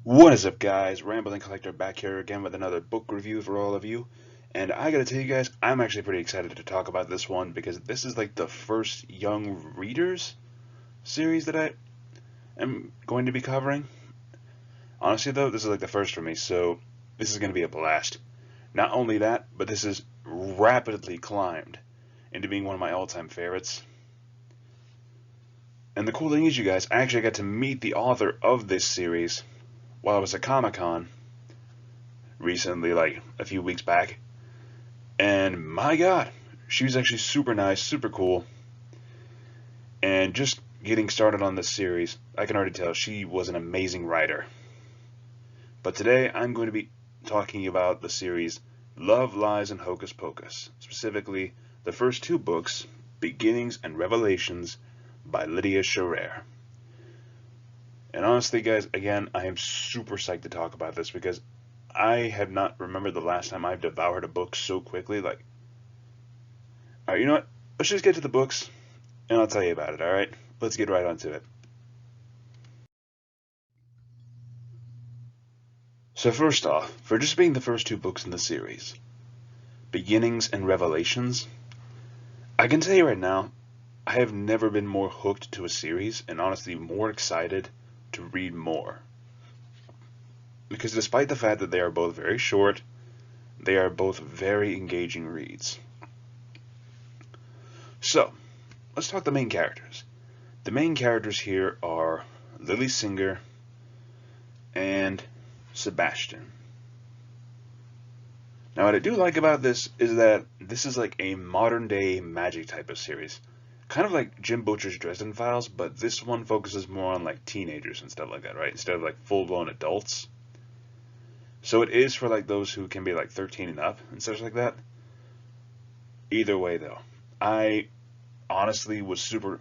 What is up, guys? Rambling Collector back here again with another book review for all of you. And I gotta tell you guys, I'm actually pretty excited to talk about this one because this is like the first young readers series that I am going to be covering. Honestly, though, this is like the first for me, so this is going to be a blast. Not only that, but this has rapidly climbed into being one of my all-time favorites. And the cool thing is, you guys, I actually got to meet the author of this series while I was at Comic-Con recently, like a few weeks back. And my god, she was actually super nice, super cool. And just getting started on this series, I can already tell she was an amazing writer. But today I'm going to be talking about the series Love, Lies, and Hocus Pocus, specifically the first two books, Beginnings and Revelations by Lydia Sherrer. And honestly, guys, again, I am super psyched to talk about this because I have not remembered the last time I've devoured a book so quickly. Alright, you know what? Let's just get to the books, and I'll tell you about it, alright? Let's get right onto it. So first off, for just being the first two books in the series, Beginnings and Revelations, I can tell you right now, I have never been more hooked to a series, and honestly more excited to read more. Because despite the fact that they are both very short, they are both very engaging reads. So, let's talk the main characters. The main characters here are Lily Singer and Sebastian. Now, what I do like about this is that this is like a modern day magic type of series. Kind of like Jim Butcher's Dresden Files, but this one focuses more on like teenagers and stuff like that, right? Instead of like full-blown adults. So it is for like those who can be like 13 and up and such like that. Either way though, I honestly was super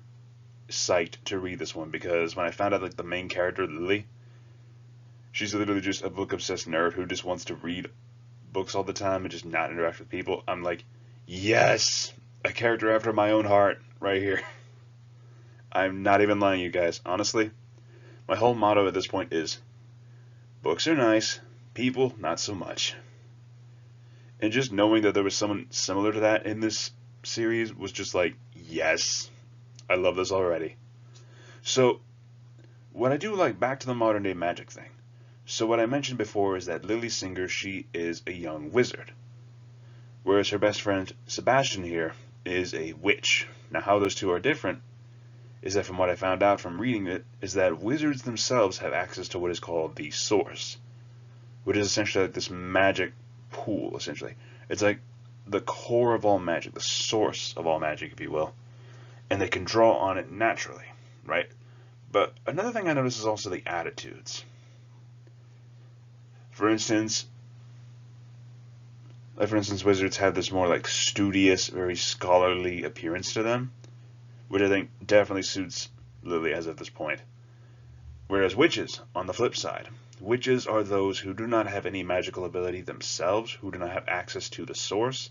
psyched to read this one because when I found out like the main character, Lily, she's literally just a book obsessed nerd who just wants to read books all the time and just not interact with people. I'm like, yes, a character after my own heart right here. I'm not even lying, you guys. Honestly, my whole motto at this point is books are nice, people not so much. And just knowing that there was someone similar to that in this series was just like, yes, I love this already. So, what I do like, back to the modern day magic thing. So what I mentioned before is that Lily Singer, she is a young wizard. Whereas her best friend Sebastian here is a witch. Now how those two are different is that from what I found out from reading it, is that wizards themselves have access to what is called the source. Which is essentially like this magic pool, essentially. It's like the core of all magic, the source of all magic, if you will. And they can draw on it naturally, right? But another thing I notice is also the attitudes. For instance, wizards have this more like studious, very scholarly appearance to them, which I think definitely suits Lily as of this point. Whereas witches, on the flip side, witches are those who do not have any magical ability themselves, who do not have access to the source,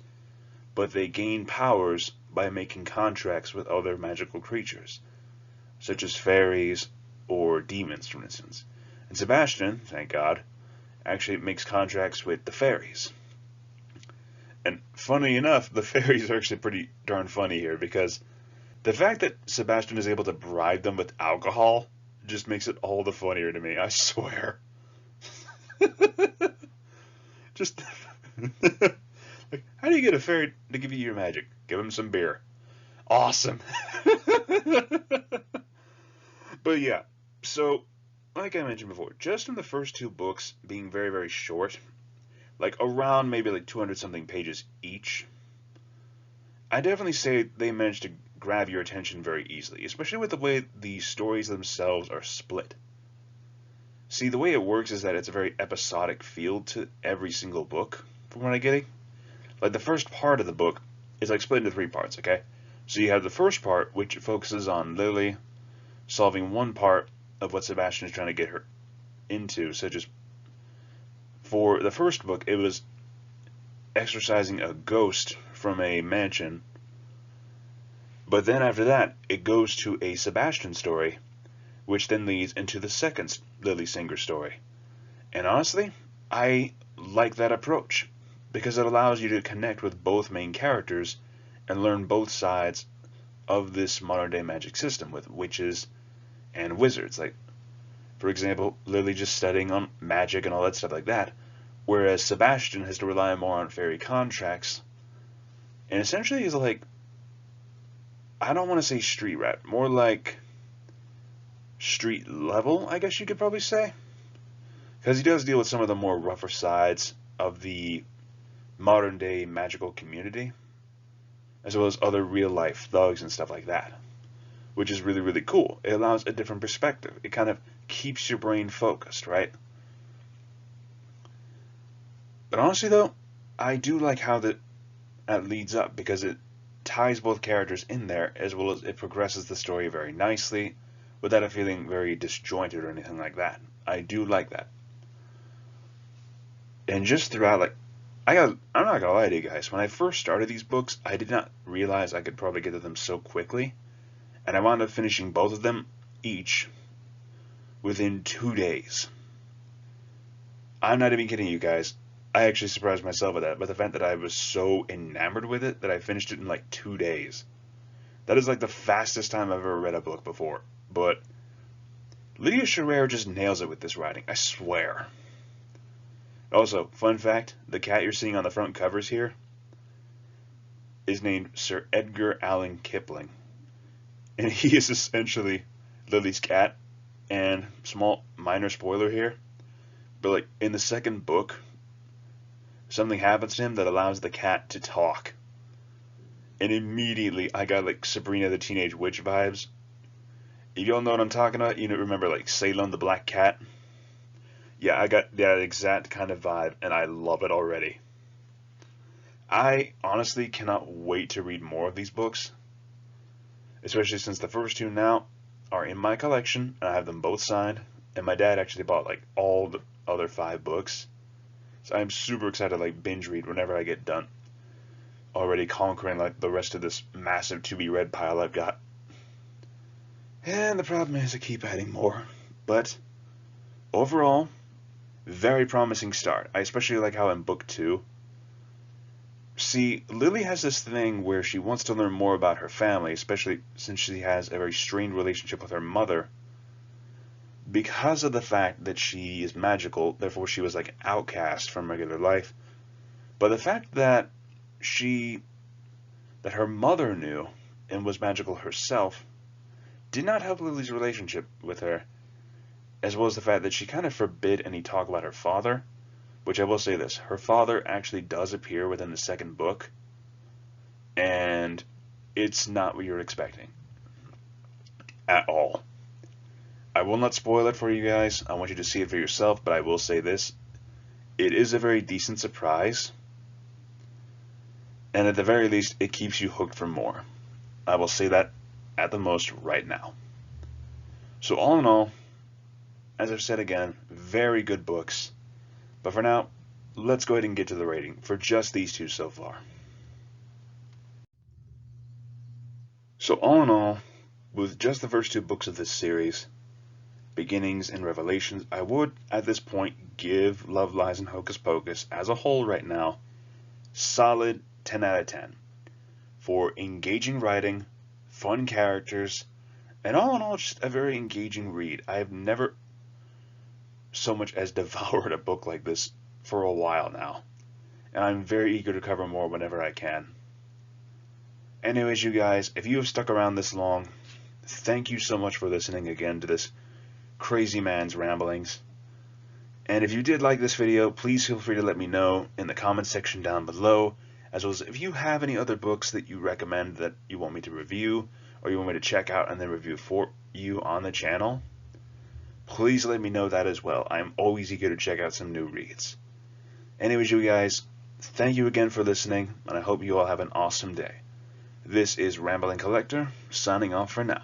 but they gain powers by making contracts with other magical creatures, such as fairies or demons, for instance. And Sebastian, thank God, actually makes contracts with the fairies. And funny enough, the fairies are actually pretty darn funny here because the fact that Sebastian is able to bribe them with alcohol just makes it all the funnier to me, I swear. Just like, how do you get a fairy to give you your magic? Give him some beer. Awesome. But yeah, so like I mentioned before, just from the first two books being very, very short, like around maybe like 200 something pages each, I definitely say they managed to grab your attention very easily, especially with the way the stories themselves are split. See, the way it works is that it's a very episodic feel to every single book, from what I'm getting. Like the first part of the book is like split into three parts, okay? So you have the first part, which focuses on Lily solving one part of what Sebastian is trying to get her into, such as for the first book, it was exorcising a ghost from a mansion. But then after that, it goes to a Sebastian story, which then leads into the second Lily Singer story. And honestly, I like that approach because it allows you to connect with both main characters and learn both sides of this modern day magic system with witches and wizards. Like, for example, Lily just studying on magic and all that stuff like that, whereas Sebastian has to rely more on fairy contracts and essentially is like, I don't want to say street rat, more like street level, I guess you could probably say. Because he does deal with some of the more rougher sides of the modern day magical community, as well as other real life thugs and stuff like that, which is really, really cool. It allows a different perspective. It kind of keeps your brain focused, right? But honestly, though, I do like how that leads up because it ties both characters in there, as well as it progresses the story very nicely without it feeling very disjointed or anything like that. I do like that. And just throughout, like, I'm not gonna lie to you guys, when I first started these books, I did not realize I could probably get to them so quickly, and I wound up finishing both of them each within 2 days. I'm not even kidding you guys. I actually surprised myself with that, but the fact that I was so enamored with it that I finished it in like 2 days. That is like the fastest time I've ever read a book before. But Lydia Sherrer just nails it with this writing, I swear. Also, fun fact, the cat you're seeing on the front covers here is named Sir Edgar Allan Kipling. And he is essentially Lily's cat. And small minor spoiler here, but like in the second book, something happens to him that allows the cat to talk. And immediately I got like Sabrina the Teenage Witch vibes. If y'all know what I'm talking about, you know, remember like Salem the Black Cat? Yeah, I got that exact kind of vibe, and I love it already. I honestly cannot wait to read more of these books, especially since the first two now are in my collection, and I have them both signed, and my dad actually bought like all the other 5 books. So I'm super excited to like binge read whenever I get done already conquering like the rest of this massive to be read pile I've got. And the problem is I keep adding more, but overall, very promising start. I especially like how in book 2, see, Lily has this thing where she wants to learn more about her family, especially since she has a very strained relationship with her mother, because of the fact that she is magical, therefore she was like an outcast from regular life. But the fact that her mother knew and was magical herself did not help Lily's relationship with her, as well as the fact that she kind of forbid any talk about her father, which I will say this, her father actually does appear within the second book, and it's not what you're expecting at all. I will not spoil it for you guys. I want you to see it for yourself, but I will say this. It is a very decent surprise, and at the very least, it keeps you hooked for more. I will say that at the most right now. So all in all, as I've said again, very good books. But for now, let's go ahead and get to the rating for just these two so far. So all in all, with just the first 2 books of this series, Beginnings and Revelations, I would, at this point, give Love, Lies, and Hocus Pocus, as a whole right now, solid 10 out of 10. For engaging writing, fun characters, and all in all, just a very engaging read. I have never so much as devoured a book like this for a while now, and I'm very eager to cover more whenever I can. Anyways, you guys, if you have stuck around this long, thank you so much for listening again to this crazy man's ramblings. And if you did like this video, please feel free to let me know in the comment section down below, as well as if you have any other books that you recommend that you want me to review, or you want me to check out and then review for you on the channel. Please let me know that as well. I'm always eager to check out some new reads. Anyways, you guys, thank you again for listening, and I hope you all have an awesome day. This is Rambling Collector, signing off for now.